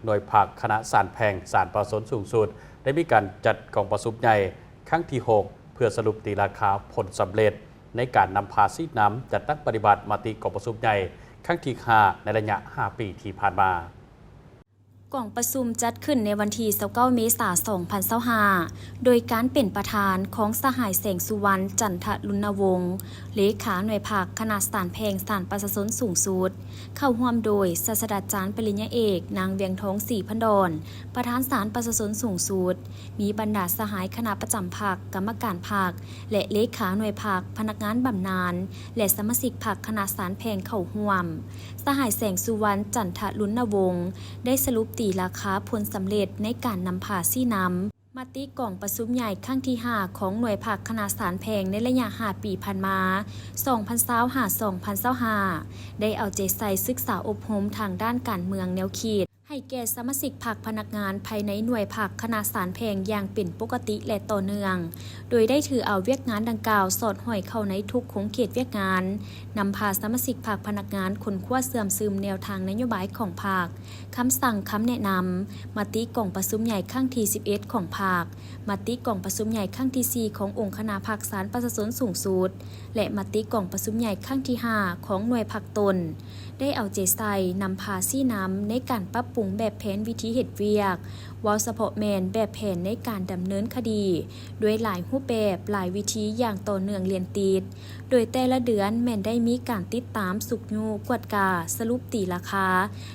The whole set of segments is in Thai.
หน่วยผักคณะสารแพงสารประสนสูงสุดได้มีการจัดกองประชุมใหญ่ครั้งที่ 6 เพื่อสรุปตีราคาผลสำเร็จในการนำพาซีดน้ำจัดตั้งปฏิบัติมาตีกองประชุมใหญ่ครั้งที่ 5 ในระยะ 5 ปีที่ผ่านมากล่องประชุมจัดขึ้นในวันที่29 เมษายน 2025โดยการเป็นประธานของสหายแสงสุวรรณจันทลุณวงศ์เลขาหน่วยผักคณะสารแพงสารประชาชนสูงสุดเข้าร่วมโดยศาสตราจารย์ปริญญาเอกนางเวียงทองศรีพันดรประธานศาลประชาชนสูงสุดมีบรรดาสหายคณะประจำผักกรรมการผักและเลขาหน่วยผักพนักงานบำนาญและสมาชิกผักคณะสารแพงเข้าร่วมสหายแสงสุวรรณจันทลุณวงศ์ได้สรุปตีราคาผลสำเร็จในการนำพาซี่น้ำมาตีกล่องประชุมใหญ่ครั้งที่ 5 ของหน่วยผักคณะสารแพงในระยะ 5 ปีผ่านมา2025-2025ได้เอาใจใส่ศึกษาอบรมทางด้านการเมืองแนวคิดให้แก่สมาชิกผักพนักงานภายในหน่วยผักคณะสารแพงอย่างเป็นปกติและต่อเนื่องโดยได้ถือเอาเวียกงานดังกล่าวสอดห้อยเข้าในทุกของเขตเวียกงานนำพาสมาชิกผักพนักงานคนขั้วเสื่อมซึมแนวทางนโยบายของผักคำสั่งคำแนะนำมาตีกล่องประชุมใหญ่ครั้งที่ 11 ของผักมาตีกล่องประชุมใหญ่ครั้งที่ 4 ขององค์คณะผักสารประชาชนสูงสุดและมาตีกล่องประชุมใหญ่ครั้งที่ 5 ของหน่วยผักตนได้เอาใจใส่นำพาซี่น้ำในการปรับปรุงแบบแผนวิธีเหตุเวียกวอลสปอร์ตแมนแบบแผนในการดำเนินคดีด้วยหลายรูปแบบหลายวิธีอย่างต่อเนื่องเรียนติดโดยแต่ละเดือนแมนได้มีการติดตามสุกยูกวดกาสรุปตีราคา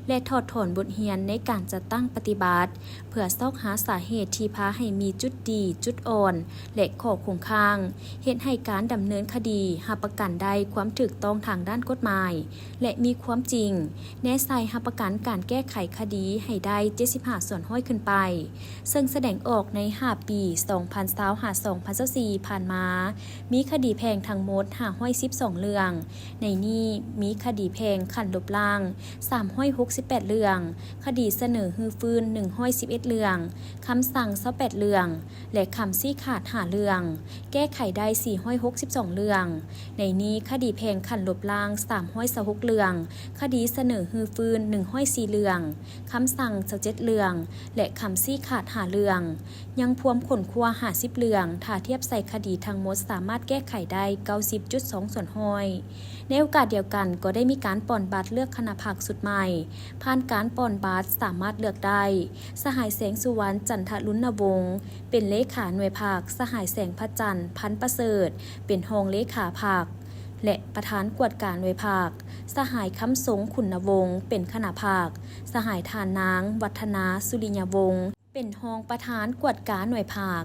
และถอดถอนบทเรียนในการจัดตั้งปฏิบัติเพื่อซอกหาสาเหตุที่พาให้มีจุดดีจุดอ่อนและข้อคงค้างเห็นให้การดำเนินคดีหาประกันได้ความถูกต้องทางด้านกฎหมายและมีความจริงแน่ใจหาประกันการแก้ไขคดีให้ได้75 ส่วนห้อยขึ้นไปซึ่งแสดงออกใน 5 ปี 2025-2024 ผ่านมามีคดีแพงทั้งหมด512 เรื่องในนี้มีคดีแพงขั้นลบล่าง368 เรื่องคดีเสนอฮือฟื้น111 เรื่องคำสั่ง28 เรื่องและคำซี้ขาด5 เรื่องแก้ไขได้462 เรื่องในนี้คดีแพงขั้นลบล่าง326 เรื่องคดีเสนอฮือฟื้น104 เรื่องคำสั่ง27 เรื่องและคำซี้ขาด5 เรื่องยังพวมขนครัว50 เรื่องถ้าเทียบใส่คดีทั้งหมดสามารถแก้ไขได้ 90.2 ส่วนห้อยในโอกาสเดียวกันก็ได้มีการป่อนบัตรเลือกคณะผักสุดใหม่ผ่านการป่อนบัตรสามารถเลือกได้สหายแสงสุวรรณจันทลุณวงศ์เป็นเลขาหน่วยผักสหายแสงพระจันทร์พันประเสริฐเป็นรองเลขาผักและประธานกวดการหน่วยผักสหายคำสงขุนวงศ์เป็นคณะผักสหายทานนางวัฒนาสุริยวงศ์เป็นรองประธานกวดการหน่วยผัก